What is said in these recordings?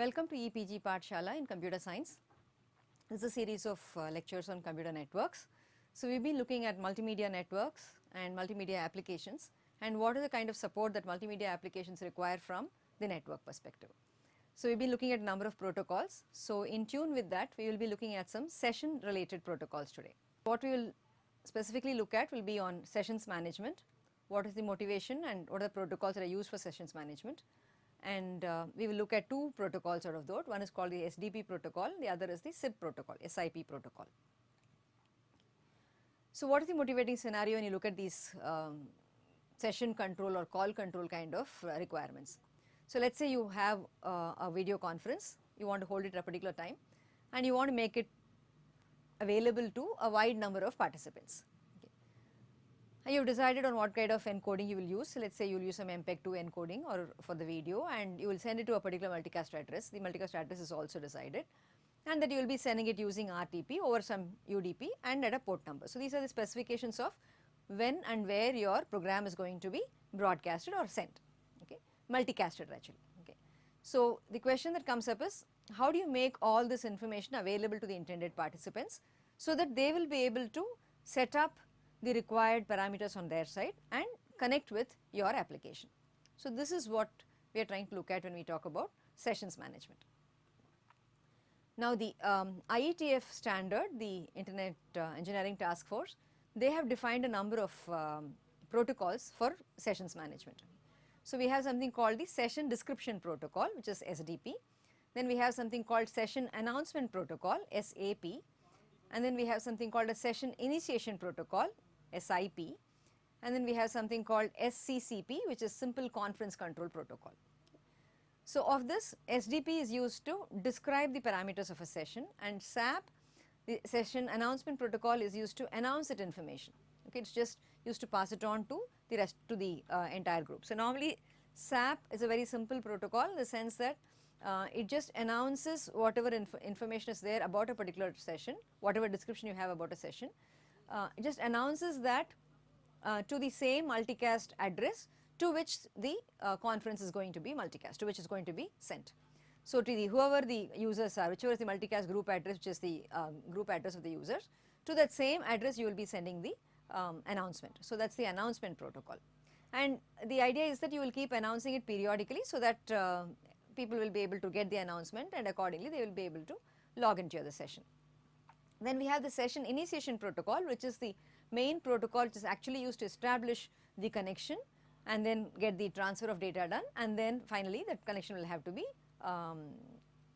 Welcome to EPG Pathshala in Computer Science. This is a series of lectures on computer networks. So, we have been looking at multimedia networks and multimedia applications and what is the kind of support that multimedia applications require from the network perspective. So, we have been looking at a number of protocols. So, in tune with that we will be looking at some session related protocols today. What we will specifically look at will be on sessions management, what is the motivation and what are the protocols that are used for sessions management. And we will look at two protocols out of those. One is called the SDP protocol, the other is the SIP protocol, SIP protocol. So, what is the motivating scenario when you look at these session control or call control kind of requirements? So, let us say you have a video conference, you want to hold it at a particular time and you want to make it available to a wide number of participants. And you have decided on what kind of encoding you will use. So, let us say you will use some MPEG-2 encoding or for the video and you will send it to a particular multicast address. The multicast address is also decided and that you will be sending it using RTP over some UDP and at a port number. So, these are the specifications of when and where your program is going to be broadcasted or sent, okay, multicasted actually. Okay. So, the question that comes up is how do you make all this information available to the intended participants so that they will be able to set up the required parameters on their side and connect with your application. So, this is what we are trying to look at when we talk about sessions management. Now, the IETF standard, the Internet Engineering Task Force, they have defined a number of protocols for sessions management. So, we have something called the session description protocol, which is SDP. Then we have something called session announcement protocol, SAP, and then we have something called a session initiation protocol, SIP, and then we have something called SCCP, which is simple conference control protocol. So, of this SDP is used to describe the parameters of a session and SAP, the session announcement protocol, is used to announce that information. Okay, it is just used to pass it on to the rest to the entire group. So, normally SAP is a very simple protocol in the sense that it just announces whatever information is there about a particular session, whatever description you have about a session. It just announces that to the same multicast address to which the conference is going to be multicast, to which is going to be sent. So, to the whoever the users are, whichever is the multicast group address, which is the group address of the users, to that same address you will be sending the announcement. So, that is the announcement protocol. And the idea is that you will keep announcing it periodically so that people will be able to get the announcement and accordingly they will be able to log into the session. Then we have the session initiation protocol, which is the main protocol which is actually used to establish the connection and then get the transfer of data done, and then finally that connection will have to be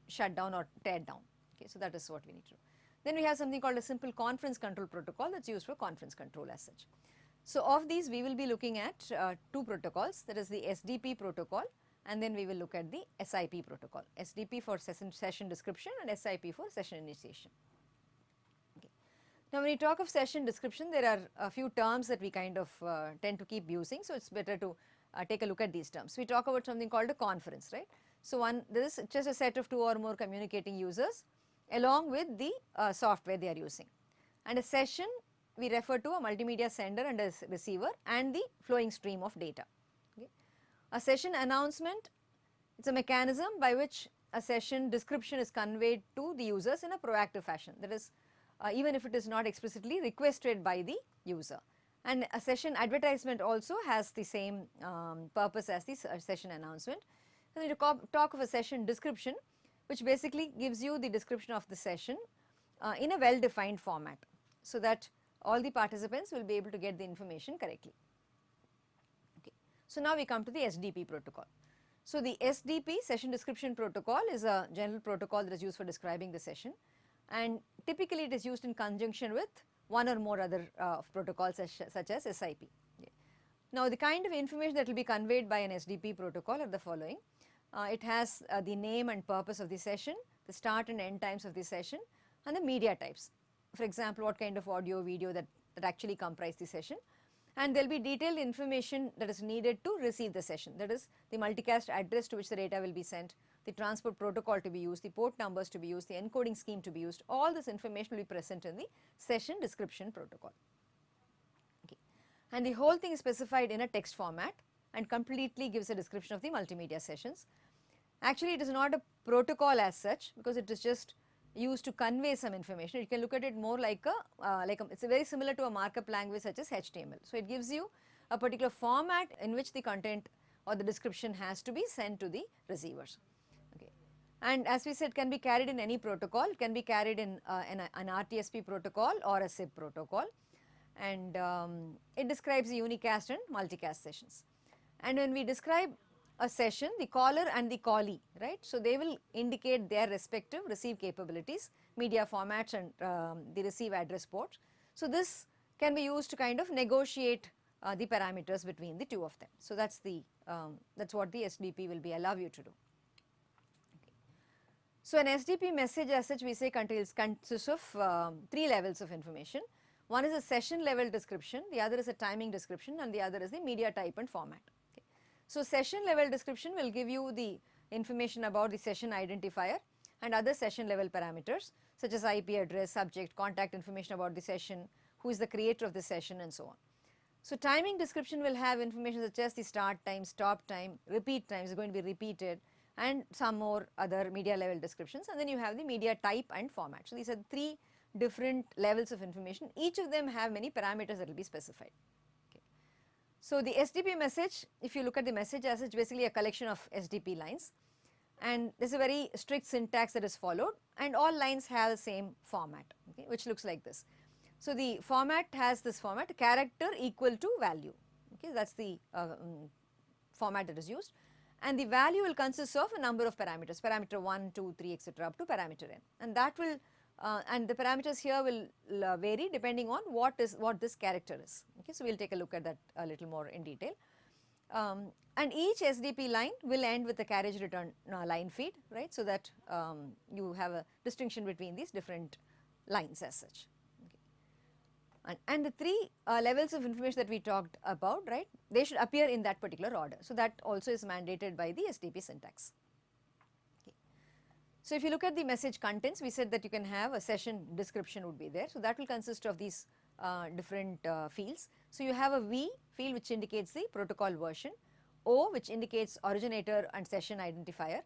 shut down or teared down. Okay, so that is what we need to do. Then we have something called a simple conference control protocol that is used for conference control as such. So, of these we will be looking at two protocols, that is the SDP protocol and then we will look at the SIP protocol, SDP for session description and SIP for session initiation. Okay. Now, when we talk of session description, there are a few terms that we kind of tend to keep using. So, it is better to take a look at these terms. We talk about something called a conference, right. So, this is just a set of two or more communicating users along with the software they are using, and a session we refer to a multimedia sender and a receiver and the flowing stream of data. Okay. A session announcement, it is a mechanism by which a session description is conveyed to the users in a proactive fashion, that is even if it is not explicitly requested by the user. And a session advertisement also has the same purpose as the session announcement. And we talk of a session description, which basically gives you the description of the session in a well defined format, so that all the participants will be able to get the information correctly. Okay. So, now we come to the SDP protocol. So, the SDP session description protocol is a general protocol that is used for describing the session, and typically it is used in conjunction with one or more other protocols such as SIP. Okay. Now, the kind of information that will be conveyed by an SDP protocol are the following. It has the name and purpose of the session, the start and end times of the session and the media types. For example, what kind of audio, video that actually comprise the session, and there will be detailed information that is needed to receive the session, that is the multicast address to which the data will be sent, the transport protocol to be used, the port numbers to be used, the encoding scheme to be used, all this information will be present in the session description protocol. Okay. And the whole thing is specified in a text format and completely gives a description of the multimedia sessions. Actually it is not a protocol as such, because it is just used to convey some information. You can look at it more like it's very similar to a markup language such as HTML. So it gives you a particular format in which the content or the description has to be sent to the receivers. Okay. And as we said, can be carried in any protocol, can be carried in an RTSP protocol or a SIP protocol, and it describes the unicast and multicast sessions. And when we describe a session, the caller and the callee, right? So they will indicate their respective receive capabilities, media formats, and the receive address port. So this can be used to kind of negotiate the parameters between the two of them. So that's what the SDP will be allow you to do. Okay. So an SDP message as such we say consists of 3 levels of information. One is a session level description, the other is a timing description, and the other is the media type and format. Okay. So session level description will give you the information about the session identifier and other session level parameters such as IP address, subject, contact information about the session, who is the creator of the session, and so on. So timing description will have information such as the start time, stop time, repeat time is going to be repeated, and some more other media level descriptions, and then you have the media type and format. So these are 3 different levels of information. Each of them have many parameters that will be specified. Okay. So the SDP message, if you look at the message as such, basically a collection of SDP lines, and there is a very strict syntax that is followed, and all lines have the same format, okay, which looks like this. So the format has this format, character equal to value, okay, that is the format that is used, and the value will consist of a number of parameters, parameter 1, 2, 3, etc. up to parameter n, and that will and the parameters here will vary depending on what this character is. Okay, so we will take a look at that a little more in detail. And each SDP line will end with a carriage return line feed, right, so that you have a distinction between these different lines as such. Okay. And the 3 levels of information that we talked about, right, they should appear in that particular order. So that also is mandated by the SDP syntax. So if you look at the message contents, we said that you can have a session description would be there. So that will consist of these different fields. So you have a V field which indicates the protocol version, O which indicates originator and session identifier,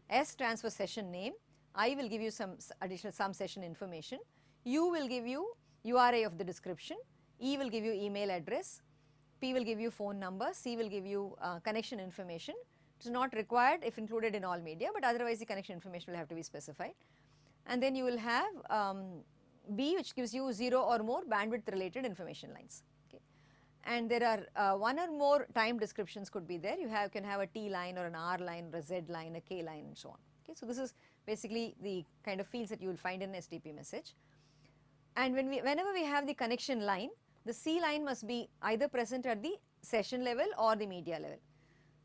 S stands for session name, I will give you some additional session information, U will give you URI of the description, E will give you email address, P will give you phone number, C will give you connection information. It is not required if included in all media, but otherwise the connection information will have to be specified. And then you will have B which gives you 0 or more bandwidth related information lines. Okay. And there are 1 or more time descriptions could be there. You can have a T line or an R line or a Z line, a K line, and so on. Okay. So this is basically the kind of fields that you will find in SDP message. And whenever we have the connection line, the C line must be either present at the session level or the media level.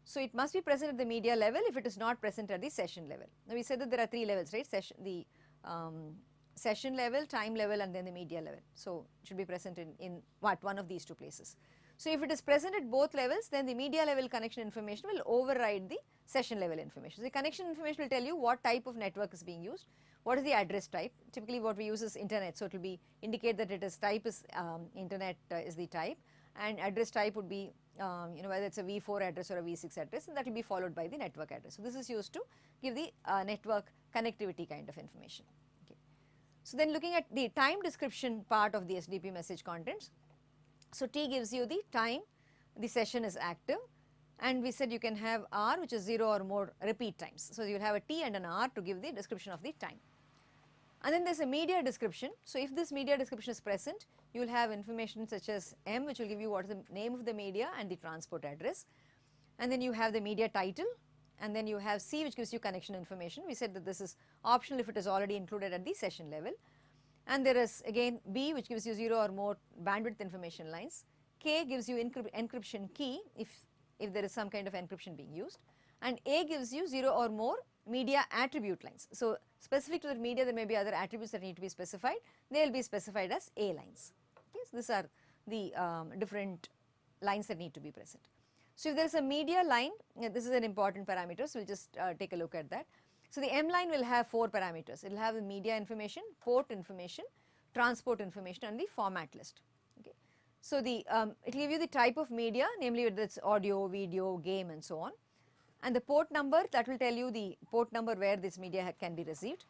So it must be present at the media level if it is not present at the session level. Now we said that there are 3 levels, right? Session level, time level, and then the media level. So it should be present in one of these 2 places. So if it is present at both levels, then the media level connection information will override the session level information. So the connection information will tell you what type of network is being used, what is the address type. Typically what we use is internet, so it will be indicate that it is type is internet is the type, and address type would be whether it is a V4 address or a V6 address, and that will be followed by the network address. So this is used to give the network connectivity kind of information. Okay. So then looking at the time description part of the SDP message contents. So T gives you the time the session is active, and we said you can have R which is 0 or more repeat times. So you will have a T and an R to give the description of the time. And then there is a media description. So if this media description is present, you will have information such as M which will give you what is the name of the media and the transport address. And then you have the media title, and then you have C which gives you connection information. We said that this is optional if it is already included at the session level. And there is again B which gives you 0 or more bandwidth information lines. K gives you encryption key if there is some kind of encryption being used. And A gives you 0 or more media attribute lines. So specific to the media there may be other attributes that need to be specified. They will be specified as A lines. Okay, so these are the different lines that need to be present. So if there is a media line, this is an important parameter, so we will just take a look at that. So the M line will have 4 parameters. It will have the media information, port information, transport information, and the format list. Okay. So the it will give you the type of media, namely whether it's audio, video, game, and so on. and the port number, that will tell you the port number where this media can be received.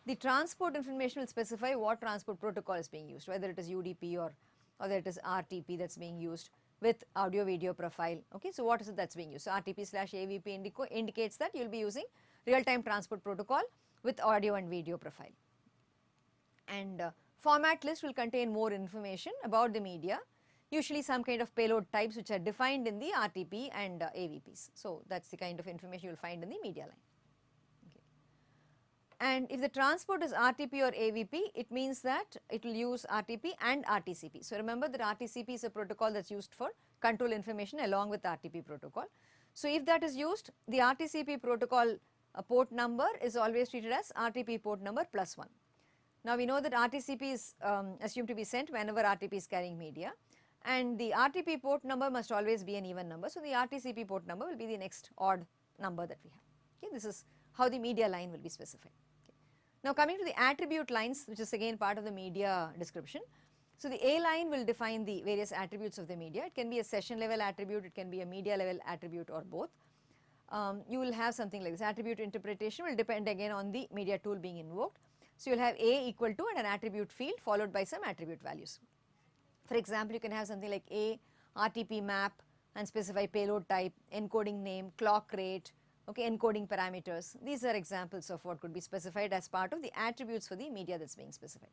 The transport information will specify what transport protocol is being used, whether it is UDP or whether it is RTP that is being used with audio video profile. Okay, so what is it that is being used? So RTP/AVP indicates that you will be using real time transport protocol with audio and video profile. And format list will contain more information about the media, usually some kind of payload types which are defined in the RTP and AVPs. So that is the kind of information you will find in the media line. And if the transport is RTP or AVP, it means that it will use RTP and RTCP. So remember that RTCP is a protocol that is used for control information along with RTP protocol. So if that is used, the RTCP protocol port number is always treated as RTP port number +1. Now we know that RTCP is assumed to be sent whenever RTP is carrying media, and the RTP port number must always be an even number. So the RTCP port number will be the next odd number that we have. Okay, this is how the media line will be specified. Now coming to the attribute lines, which is again part of the media description. So the A line will define the various attributes of the media. It can be a session level attribute, it can be a media level attribute, or both. You will have something like this. Attribute interpretation will depend again on the media tool being invoked. So you will have A equal to and an attribute field followed by some attribute values. For example, you can have something like A RTP map and specify payload type, encoding name, clock rate, okay, encoding parameters. These are examples of what could be specified as part of the attributes for the media that is being specified.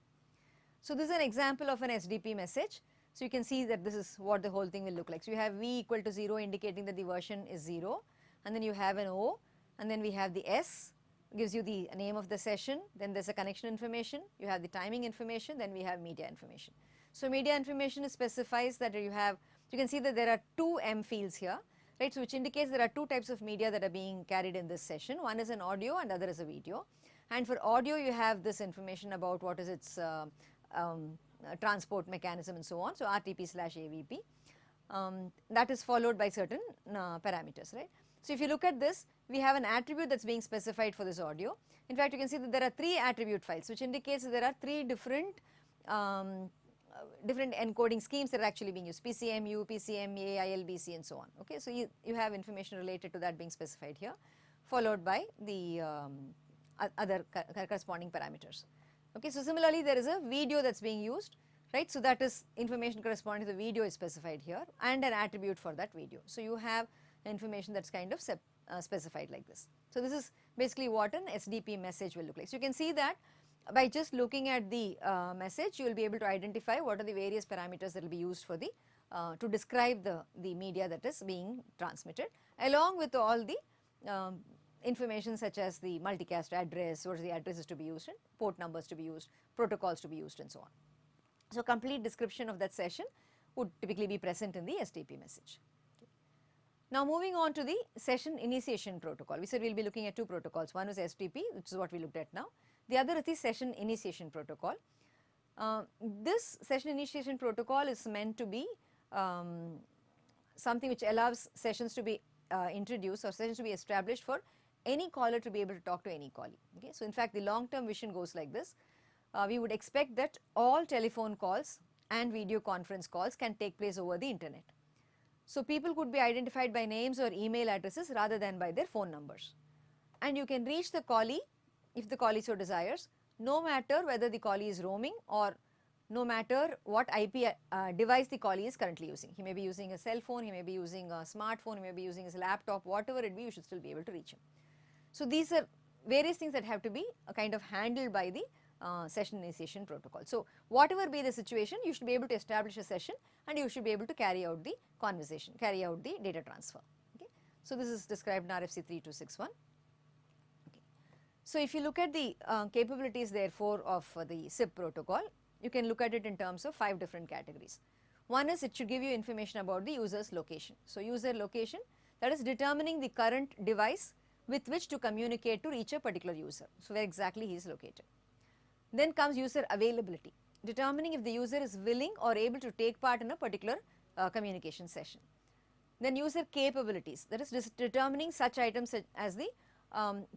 So this is an example of an SDP message. So you can see that this is what the whole thing will look like. So you have V equal to 0 indicating that the version is 0, and then you have an O, and then we have the S, gives you the name of the session, then there is a connection information, you have the timing information, then we have media information. So media information specifies that you can see that there are two M fields here, right, so which indicates there are two types of media that are being carried in this session. One is an audio and the other is a video. And for audio you have this information about what is its transport mechanism and so on, so RTP/AVP. That is followed by certain parameters, right. So if you look at this, we have an attribute that is being specified for this audio. In fact, you can see that there are 3 attribute files, which indicates that there are 3 different encoding schemes that are actually being used: PCMU, PCMA, ILBC, and so on. Okay, so you have information related to that being specified here, followed by the other corresponding parameters. Okay, so similarly there is a video that is being used, right, so that is information corresponding to the video is specified here and an attribute for that video. So you have information that is kind of specified like this. So this is basically what an SDP message will look like. So you can see that by just looking at the message, you will be able to identify what are the various parameters that will be used for the to describe the media that is being transmitted, along with all the information such as the multicast address, what are the addresses to be used, and port numbers to be used, protocols to be used, and so on. So complete description of that session would typically be present in the SDP message. Now moving on to the session initiation protocol. We said we will be looking at 2 protocols. One is STP, which is what we looked at now. The other is the session initiation protocol. This session initiation protocol is meant to be something which allows sessions to be introduced or sessions to be established for any caller to be able to talk to any callee. Okay? So in fact, the long term vision goes like this. We would expect that all telephone calls and video conference calls can take place over the internet. So people could be identified by names or email addresses rather than by their phone numbers. And you can reach the callee if the callee so desires, no matter whether the callee is roaming or no matter what IP device the callee is currently using. He may be using a cell phone, he may be using a smartphone, he may be using his laptop, whatever it be, you should still be able to reach him. So these are various things that have to be kind of handled by the session initiation protocol. So whatever be the situation, you should be able to establish a session and you should be able to carry out the conversation, carry out the data transfer. Okay. So this is described in RFC 3261. Okay. So if you look at the capabilities therefore of the SIP protocol, you can look at it in terms of 5 different categories. One is it should give you information about the user's location. So user location, that is determining the current device with which to communicate to reach a particular user. So where exactly he is located. Then comes user availability, determining if the user is willing or able to take part in a particular communication session. Then user capabilities, that is determining such items as the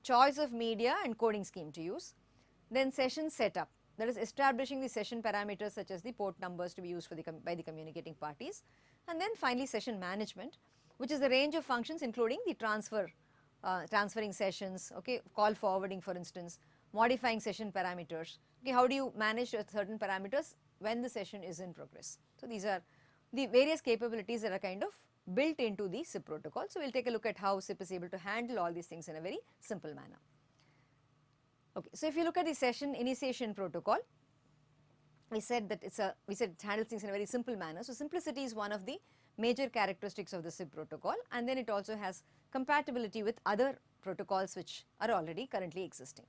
choice of media and coding scheme to use. Then session setup, that is establishing the session parameters such as the port numbers to be used for by the communicating parties. And then finally session management, which is the range of functions including the transfer transferring sessions, okay, call forwarding for instance, modifying session parameters. Okay, how do you manage certain parameters when the session is in progress? So these are the various capabilities that are kind of built into the SIP protocol. So we will take a look at how SIP is able to handle all these things in a very simple manner. Okay, so if you look at the session initiation protocol, we said that it handles things in a very simple manner. So simplicity is one of the major characteristics of the SIP protocol, and then it also has compatibility with other protocols which are already currently existing.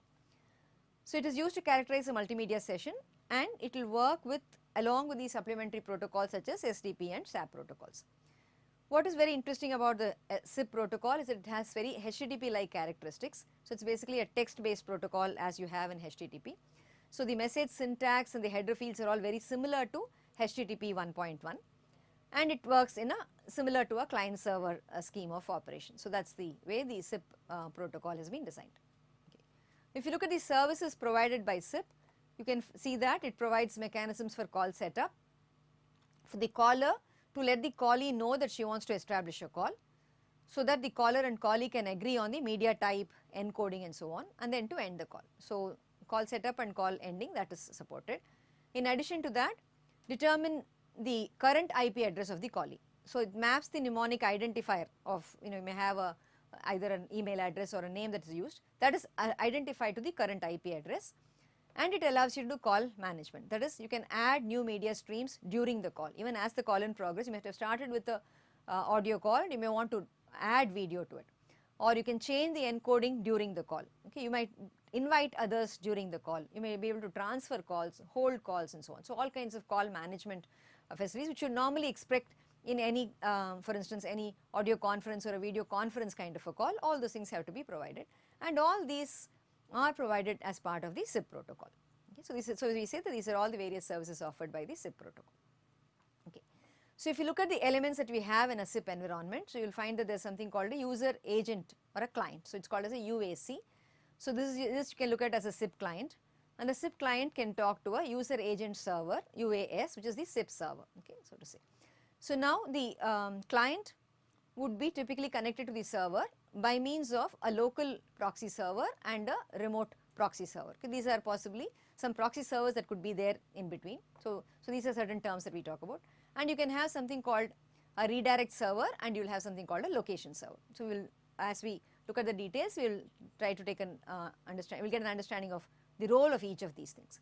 So it is used to characterize a multimedia session, and it will work with along with the supplementary protocols such as SDP and SAP protocols. What is very interesting about the SIP protocol is that it has very HTTP like characteristics. So it is basically a text based protocol as you have in HTTP. So the message syntax and the header fields are all very similar to HTTP 1.1, and it works in a similar to a client server scheme of operation. So that is the way the SIP protocol has been designed. Okay. If you look at the services provided by SIP, you can see that it provides mechanisms for call setup, for the caller to let the callee know that she wants to establish a call, so that the caller and callee can agree on the media type, encoding and so on, and then to end the call. So call setup and call ending, that is supported. In addition to that, determine the current IP address of the callee. So it maps the mnemonic identifier of, you may have either an email address or a name that is used, that is identified to the current IP address, and it allows you to do call management. That is, you can add new media streams during the call. Even as the call in progress, you may have started with the audio call, you may want to add video to it, or you can change the encoding during the call. Okay, you might invite others during the call, you may be able to transfer calls, hold calls and so on. So all kinds of call management facilities which you normally expect in any for instance any audio conference or a video conference kind of a call, all those things have to be provided, and all these are provided as part of the SIP protocol. Okay, so we say that these are all the various services offered by the SIP protocol. Okay. So if you look at the elements that we have in a SIP environment, so you will find that there is something called a user agent or a client. So it is called as a UAC. So this you can look at as a SIP client, and the SIP client can talk to a user agent server, UAS, which is the SIP server, okay, so to say. So now the client would be typically connected to the server by means of a local proxy server and a remote proxy server. Okay, these are possibly some proxy servers that could be there in between. So these are certain terms that we talk about, and you can have something called a redirect server, and you will have something called a location server. So we will, as we look at the details, we will try to take an we'll get an understanding of the role of each of these things.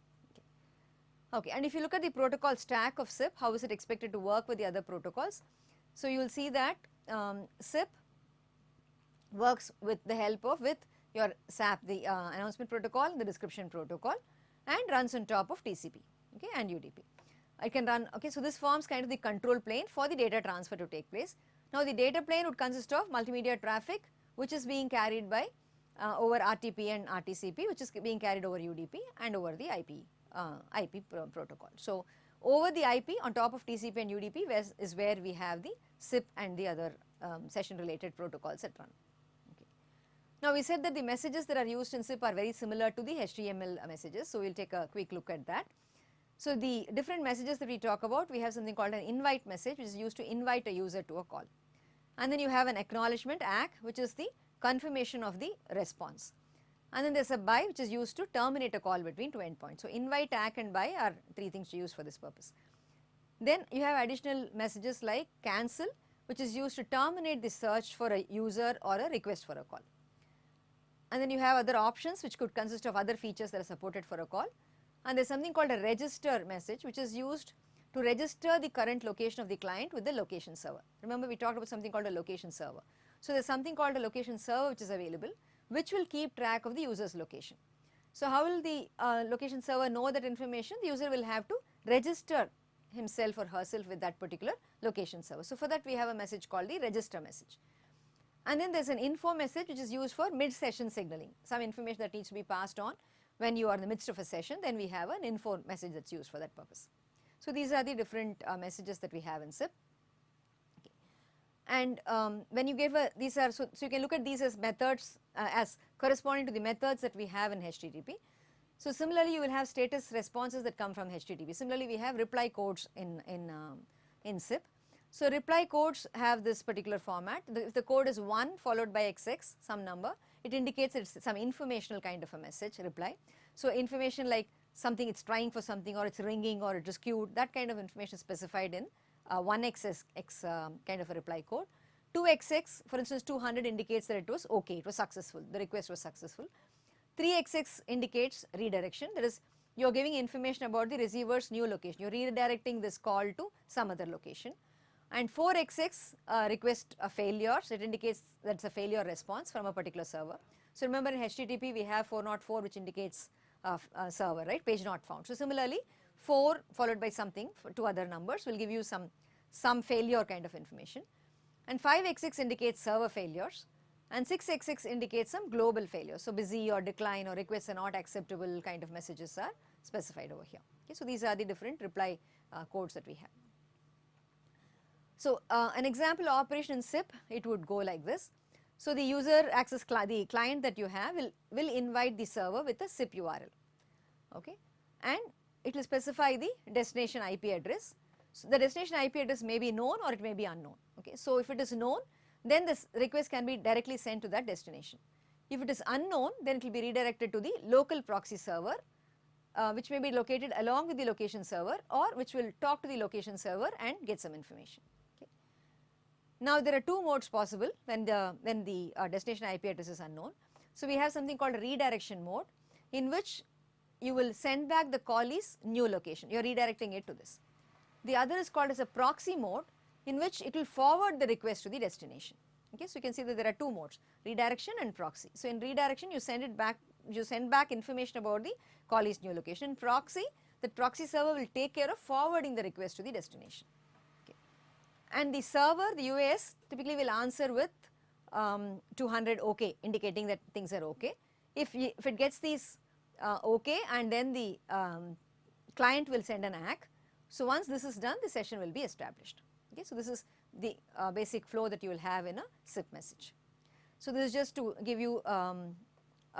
Okay, and if you look at the protocol stack of SIP, how is it expected to work with the other protocols? So you will see that SIP works with the help of your SAP, the announcement protocol, the description protocol, and runs on top of TCP, okay, and UDP. I can run, okay, so this forms kind of the control plane for the data transfer to take place. Now the data plane would consist of multimedia traffic, which is being carried by over RTP and RTCP, which is being carried over UDP and over the IP protocol. So over the IP on top of TCP and UDP is where we have the SIP and the other session related protocols that run. Okay. Now we said that the messages that are used in SIP are very similar to the HTML messages, so we will take a quick look at that. So the different messages that we talk about, we have something called an invite message, which is used to invite a user to a call. And then you have an acknowledgement ACK, which is the confirmation of the response. And then there is a BY, which is used to terminate a call between two endpoints. So invite, ACK and BY are three things to use for this purpose. Then you have additional messages like cancel, which is used to terminate the search for a user or a request for a call. And then you have other options which could consist of other features that are supported for a call. And there is something called a register message, which is used to register the current location of the client with the location server. Remember, we talked about something called a location server. So there is something called a location server which is available, which will keep track of the user's location. So how will the location server know that information? The user will have to register himself or herself with that particular location server. So for that we have a message called the register message. And then there is an info message which is used for mid-session signaling. Some information that needs to be passed on when you are in the midst of a session, then we have an info message that is used for that purpose. So these are the different messages that we have in SIP. Okay. And when you give these are, so you can look at these as methods as corresponding to the methods that we have in HTTP. So similarly you will have status responses that come from HTTP. Similarly we have reply codes in SIP. So reply codes have this particular format. If the code is 1 followed by XX, some number, it indicates it's some informational kind of a message reply. So information like something, it's trying for something, or it's ringing, or it is queued, that kind of information specified in 1XX kind of a reply code. 2XX, for instance 200, indicates that it was okay, it was successful, the request was successful. 3XX indicates redirection, that is you are giving information about the receiver's new location, you are redirecting this call to some other location. And 4XX request a failure, so it indicates that it's a failure response from a particular server. So remember in HTTP we have 404 which indicates server, right, page not found. So similarly 4 followed by something, 2 other numbers will give you some failure kind of information. And 5XX indicates server failures, and 6XX indicates some global failures. So busy or decline or requests are not acceptable kind of messages are specified over here. Okay, so these are the different reply codes that we have. So an example operation in SIP, it would go like this. So the user access the client that you have will invite the server with a SIP URL, okay, and it will specify the destination IP address. So the destination IP address may be known or it may be unknown. Okay, so if it is known, then this request can be directly sent to that destination. If it is unknown, then it will be redirected to the local proxy server, which may be located along with the location server, or which will talk to the location server and get some information. Okay. Now there are 2 modes possible when the destination IP address is unknown. So we have something called a redirection mode, in which you will send back the callee's new location, you are redirecting it to this. The other is called as a proxy mode, in which it will forward the request to the destination. Okay, so you can see that there are 2 modes, redirection and proxy. So in redirection you send back information about the callee's new location. In proxy, the proxy server will take care of forwarding the request to the destination. Okay. And the server, the UAS, typically will answer with 200 OK, indicating that things are okay. If it gets these OK, and then the client will send an ACK. So once this is done, the session will be established. Okay, so this is the basic flow that you will have in a SIP message. So this is just to give you a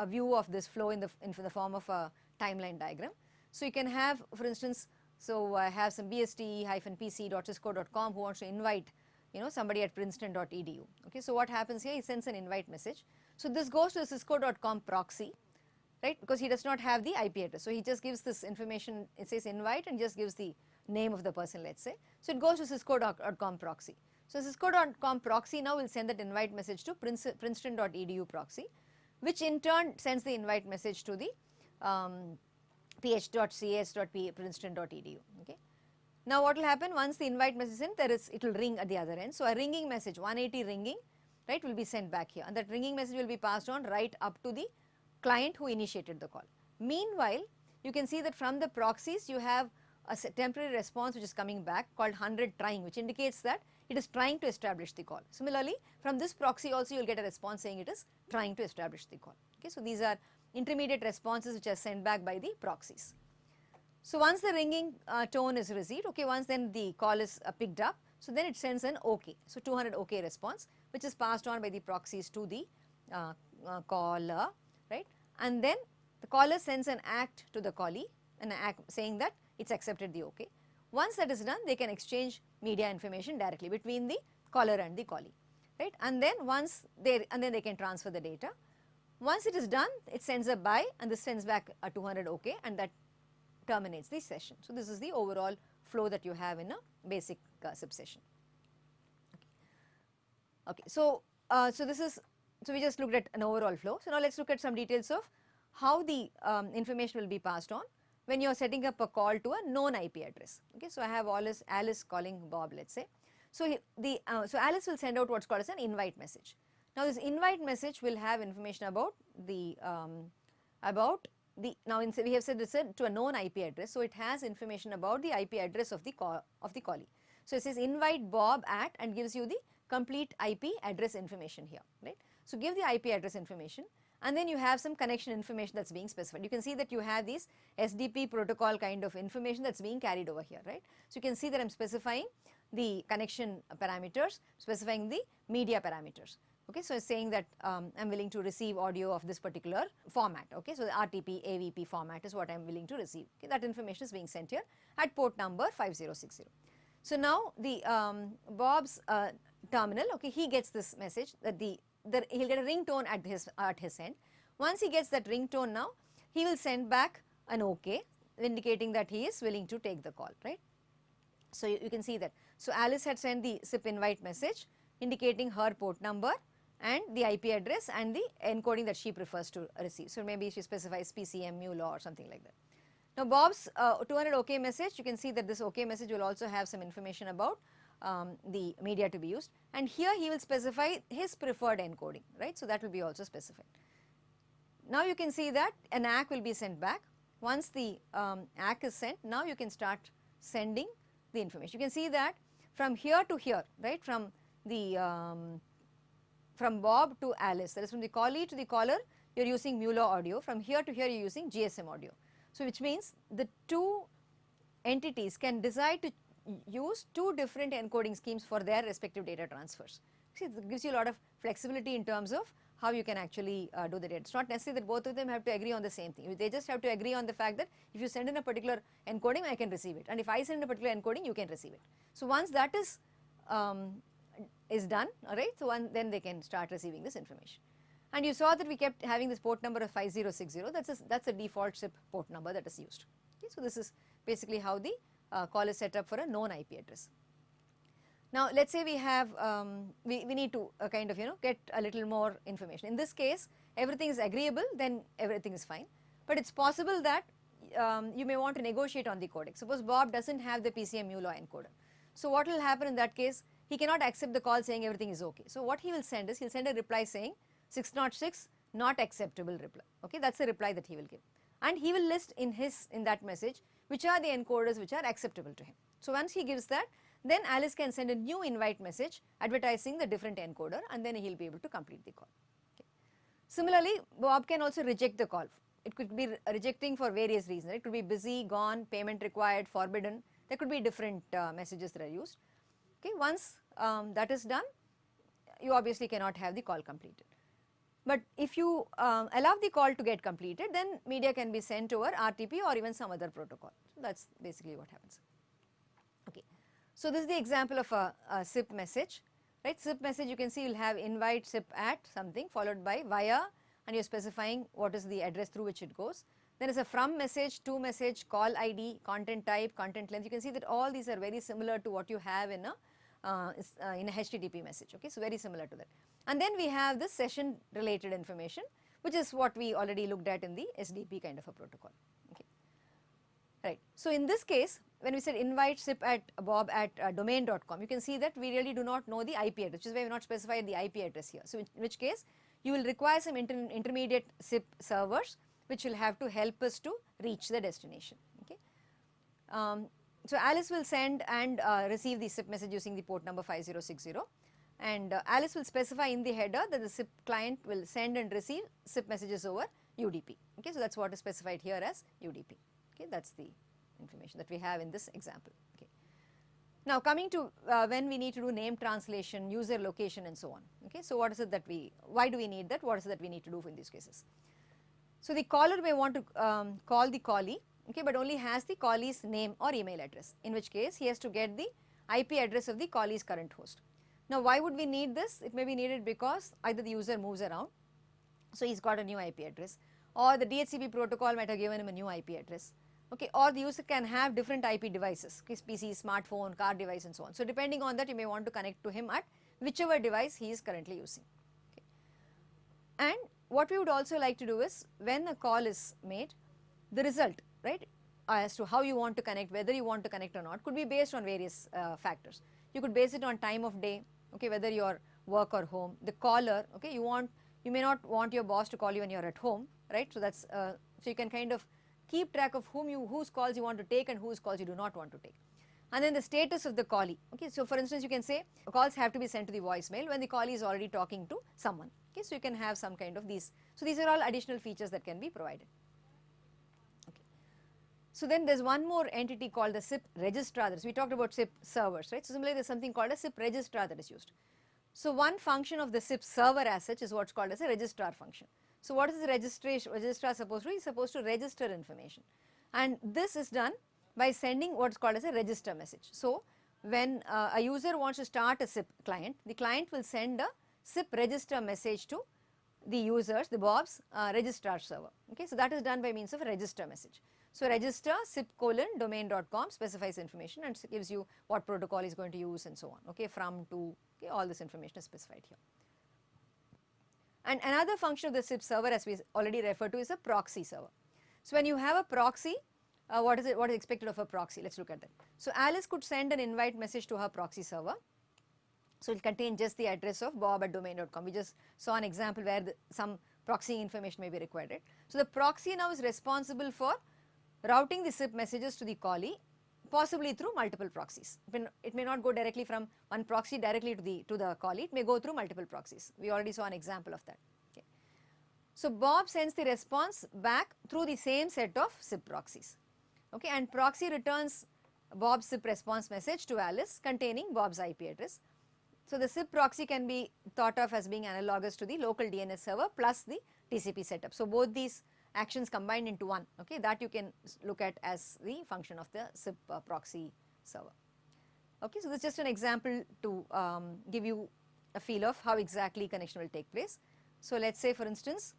view of this flow in the form of a timeline diagram. So you can have, for instance, so I have some bst-pc.cisco.com who wants to invite somebody at princeton.edu. Okay, so what happens here, he sends an invite message. So this goes to the cisco.com proxy, right, because he does not have the IP address. So he just gives this information, it says invite, and just gives the name of the person, let's say. So it goes to cisco.com proxy. So cisco.com proxy now will send that invite message to princeton.edu proxy, which in turn sends the invite message to the ph.cas.princeton.edu. Okay. Now what will happen once the invite message is sent, it will ring at the other end. So a ringing message, 180 ringing, right, will be sent back here, and that ringing message will be passed on right up to the client who initiated the call. Meanwhile, you can see that from the proxies you have a temporary response which is coming back called 100 trying, which indicates that it is trying to establish the call. Similarly, from this proxy also you will get a response saying it is trying to establish the call. Okay, so these are intermediate responses which are sent back by the proxies. So once the ringing tone is received, okay, once then the call is picked up, so then it sends an OK, so 200 OK response, which is passed on by the proxies to the caller, right, and then the caller sends an ACK to the callee, an ACK saying that it's accepted the OK. Once that is done, they can exchange media information directly between the caller and the callee, right, and then then they can transfer the data. Once it is done, it sends a bye, and this sends back a 200 OK, and that terminates the session. So this is the overall flow that you have in a basic SIP session. Okay, so we just looked at an overall flow. So now let's look at some details of how the information will be passed on when you are setting up a call to a known IP address. Okay, so I have Alice calling Bob, let's say. So so Alice will send out what's called as an invite message. Now this invite message will have information about we have said it's to a known IP address, so it has information about the IP address of the callee. So it says invite Bob at, and gives you the complete IP address information here, right. So give the IP address information, and then you have some connection information that's being specified. You can see that you have these SDP protocol kind of information that's being carried over here, right. So you can see that I'm specifying the connection parameters, specifying the media parameters. Okay, so it's saying that I'm willing to receive audio of this particular format. Okay, so the RTP AVP format is what I'm willing to receive. Okay, that information is being sent here at port number 5060. So now the Bob's terminal, okay, he gets this message that he'll get a ringtone at his end. Once he gets that ringtone now, he will send back an OK, indicating that he is willing to take the call, right. So you can see that. So Alice had sent the SIP invite message indicating her port number and the IP address and the encoding that she prefers to receive. So maybe she specifies PCM, MULA or something like that. Now Bob's 200 OK message, you can see that this OK message will also have some information about the media to be used, and here he will specify his preferred encoding, right. So that will be also specified. Now you can see that an ACK will be sent back. Once the ACK is sent, now you can start sending the information. You can see that from here to here, right, from the from Bob to Alice, that is from the callee to the caller, you are using MULA audio. From here to here you are using GSM audio. So which means the two entities can decide to use two different encoding schemes for their respective data transfers. See, it gives you a lot of flexibility in terms of how you can actually do the data. It is not necessary that both of them have to agree on the same thing. They just have to agree on the fact that if you send in a particular encoding, I can receive it, and if I send in a particular encoding, you can receive it. So once that is done, alright, so then they can start receiving this information. And you saw that we kept having this port number of 5060, that's a default SIP port number that is used. Okay, so this is basically how the call is set up for a known IP address. Now let us say we have, we need to kind of get a little more information. In this case everything is agreeable, then everything is fine, but it is possible that you may want to negotiate on the codec. Suppose Bob does not have the PCM MULA encoder. So what will happen in that case? He cannot accept the call saying everything is okay. So what he will send is, he will send a reply saying 606 not acceptable reply, okay, that is the reply that he will give, and he will list in that message which are the encoders which are acceptable to him. So once he gives that, then Alice can send a new invite message advertising the different encoder, and then he will be able to complete the call. Okay. Similarly, Bob can also reject the call. It could be rejecting for various reasons. It could be busy, gone, payment required, forbidden. There could be different messages that are used. Okay. Once that is done, you obviously cannot have the call completed. But if you allow the call to get completed, then media can be sent over RTP or even some other protocol. So that is basically what happens. Okay. So this is the example of a SIP message, right. SIP message, you can see you will have invite SIP at something followed by via, and you are specifying what is the address through which it goes. Then is a from message, to message, call ID, content type, content length. You can see that all these are very similar to what you have in a HTTP message. Okay. So very similar to that. And then we have this session related information, which is what we already looked at in the SDP kind of a protocol. Okay. Right. So in this case, when we said invite SIP at bob at domain.com, you can see that we really do not know the IP address, which is why we have not specified the IP address here. So in which case you will require some intermediate SIP servers which will have to help us to reach the destination. Okay. So Alice will send and receive the SIP message using the port number 5060, and Alice will specify in the header that the SIP client will send and receive SIP messages over UDP. Okay. So that is what is specified here as UDP. Okay. That is the information that we have in this example. Okay. Now coming to when we need to do name translation, user location and so on. Okay. So what is it that why do we need that? What is it that we need to do in these cases? So the caller may want to call the callee, okay, but only has the callee's name or email address, in which case he has to get the IP address of the callee's current host. Now why would we need this? It may be needed because either the user moves around, so he has got a new IP address, or the DHCP protocol might have given him a new IP address. Okay, or the user can have different IP devices, okay, PC, smartphone, car device and so on. So depending on that, you may want to connect to him at whichever device he is currently using. Okay. And what we would also like to do is, when a call is made, the result, right, as to how you want to connect, whether you want to connect or not, could be based on various factors. You could base it on time of day, okay, whether you are work or home, the caller, okay, you may not want your boss to call you when you are at home, right. So that's so you can kind of keep track of whose calls you want to take and whose calls you do not want to take. And then the status of the callee. Okay, so for instance, you can say calls have to be sent to the voicemail when the callee is already talking to someone. Okay, so you can have some kind of these. So these are all additional features that can be provided. Okay. So then there is one more entity called the SIP registrar. We talked about SIP servers, right? So similarly, there is something called a SIP registrar that is used. So one function of the SIP server as such is what is called as a registrar function. So what is the registrar supposed to do? It is supposed to register information, and this is done by sending what is called as a register message. So when a user wants to start a SIP client, the client will send a SIP register message to the users, the Bob's registrar server. Okay, so that is done by means of a register message. So register sip:/domain.com specifies information and gives you what protocol is going to use and so on. Okay, from to, okay, all this information is specified here. And another function of the SIP server, as we already referred to, is a proxy server. So when you have a proxy, what is expected of a proxy? Let's look at that. So Alice could send an invite message to her proxy server. So it will contain just the address of bob@domain.com. We just saw an example where some proxy information may be required, right? So the proxy now is responsible for routing the SIP messages to the callee, possibly through multiple proxies. It may not go directly from one proxy directly to the callee. It may go through multiple proxies. We already saw an example of that. Okay. So Bob sends the response back through the same set of SIP proxies. Okay, and proxy returns Bob's SIP response message to Alice containing Bob's IP address. So the SIP proxy can be thought of as being analogous to the local DNS server plus the TCP setup. So both these actions combined into one, okay, that you can look at as the function of the SIP proxy server. Okay, so this is just an example to give you a feel of how exactly connection will take place. So let's say, for instance,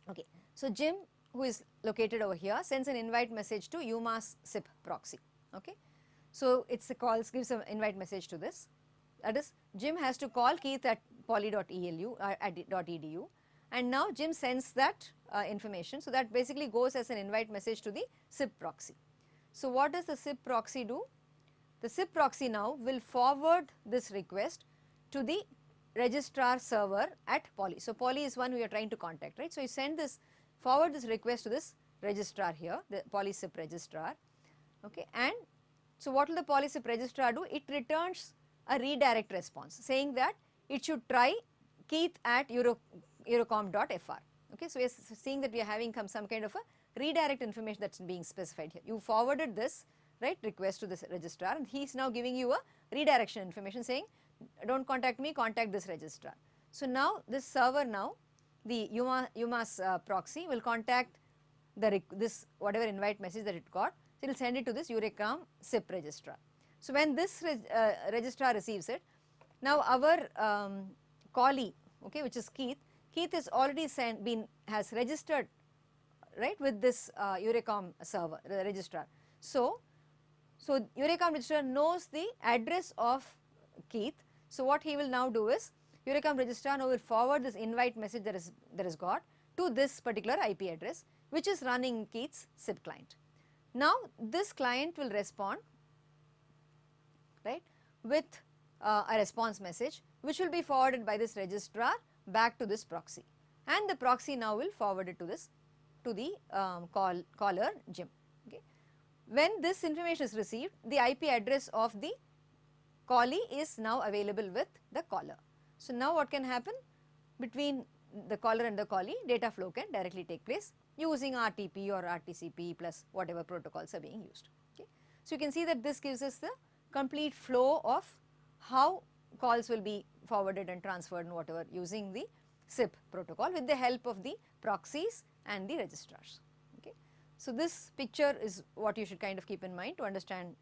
okay, so Jim, who is located over here, sends an invite message to UMass SIP proxy. Okay, so it's a calls gives an invite message to this. That is, Jim has to call Keith at poly.edu, and now Jim sends that information. So that basically goes as an invite message to the SIP proxy. So what does the SIP proxy do? The SIP proxy now will forward this request to the registrar server at Poly. So Poly is one we are trying to contact, right? So you send this, forward this request to this registrar here, the Poly SIP registrar. Okay, and so what will the Poly SIP registrar do? It returns a redirect response saying that it should try Keith at eurocom.fr. Okay, so we are seeing that we are having some kind of a redirect information that's being specified here. You forwarded this, right, request to this registrar, and he is now giving you a redirection information saying, don't contact me, contact this registrar. So now this server now, the UMass proxy will contact this whatever invite message that it got. So it will send it to this Eurocom SIP registrar. So when this registrar receives it, now our callee, okay, which is Keith is already has registered, right, with this Eurocom server, the registrar. So Eurocom registrar knows the address of Keith. So what he will now do is, Eurocom registrar now will forward this invite message that is got to this particular IP address, which is running Keith's SIP client. Now this client will respond, right, with a response message which will be forwarded by this registrar back to this proxy, and the proxy now will forward it to the caller Jim. Okay. When this information is received, the IP address of the callee is now available with the caller. So now what can happen between the caller and the callee? Data flow can directly take place using RTP or RTCP plus whatever protocols are being used. Okay. So you can see that this gives us the complete flow of how calls will be forwarded and transferred and whatever using the SIP protocol with the help of the proxies and the registrars. Okay. So this picture is what you should kind of keep in mind to understand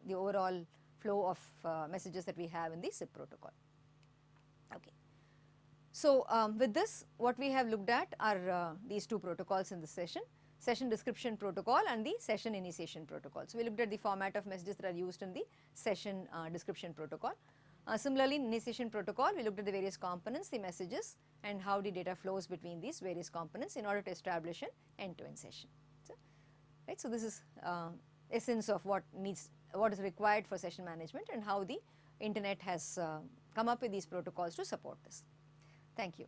the overall flow of messages that we have in the SIP protocol. Okay. So with this, what we have looked at are these two protocols in this session: session description protocol and the session initiation protocol. So we looked at the format of messages that are used in the session description protocol. Similarly, in initiation protocol, we looked at the various components, the messages, and how the data flows between these various components in order to establish an end-to-end session. So, right, so this is essence of what is required for session management and how the internet has come up with these protocols to support this. Thank you.